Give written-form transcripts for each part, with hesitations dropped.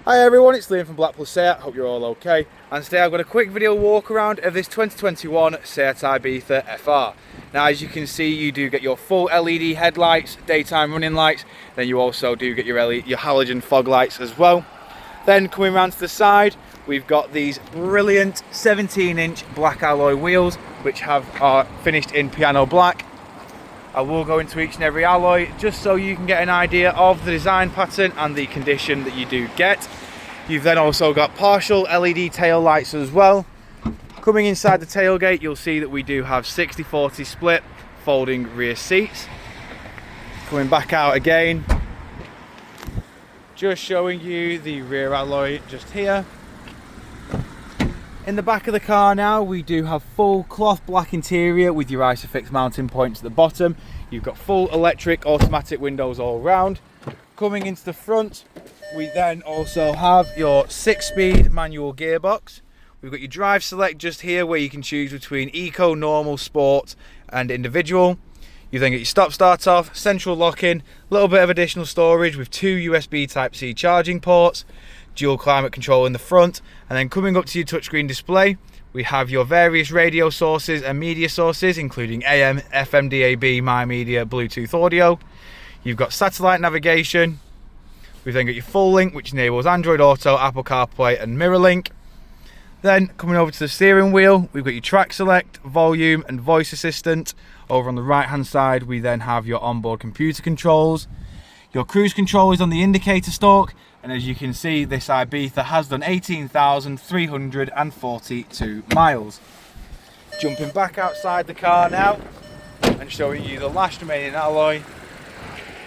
Hi everyone, it's Liam from Blackpool Seat. Hope you're all okay. And today I've got a quick video walk around of this 2021 Seat Ibiza FR. Now, as you can see, you do get your full LED headlights, daytime running lights. Then you also do get your halogen fog lights as well. Then coming around to the side, we've got these brilliant 17-inch black alloy wheels, which are finished in piano black. I will go into each and every alloy just so you can get an idea of the design pattern and the condition that you do get. You've then also got partial LED tail lights as well. Coming inside the tailgate, you'll see that we do have 60/40 split folding rear seats. Coming back out again, just showing you the rear alloy just here. In the back of the car now, we do have full cloth black interior with your ISOFIX mounting points at the bottom. You've got full electric automatic windows all round. Coming into the front, we then also have your 6-speed manual gearbox. We've got your drive select just here where you can choose between eco, normal, sport and individual. You then get your stop start off, central locking, a little bit of additional storage with 2 USB Type-C charging ports, dual climate control in the front, and then coming up to your touchscreen display, we have your various radio sources and media sources, including AM, FM, DAB, My Media, Bluetooth audio. You've got satellite navigation. We've then got your full link, which enables Android Auto, Apple CarPlay and MirrorLink. Then coming over to the steering wheel, we've got your track select, volume and voice assistant. Over on the right hand side, we then have your onboard computer controls. Your cruise control is on the indicator stalk, and as you can see, this Ibiza has done 18,342 miles. Jumping back outside the car now and showing you the last remaining alloy.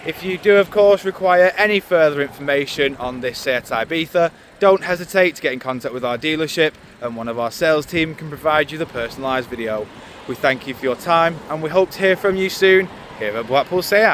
If you do of course require any further information on this Seat Ibiza, don't hesitate to get in contact with our dealership and one of our sales team can provide you the personalised video. We thank you for your time and we hope to hear from you soon here at Blackpool Seat.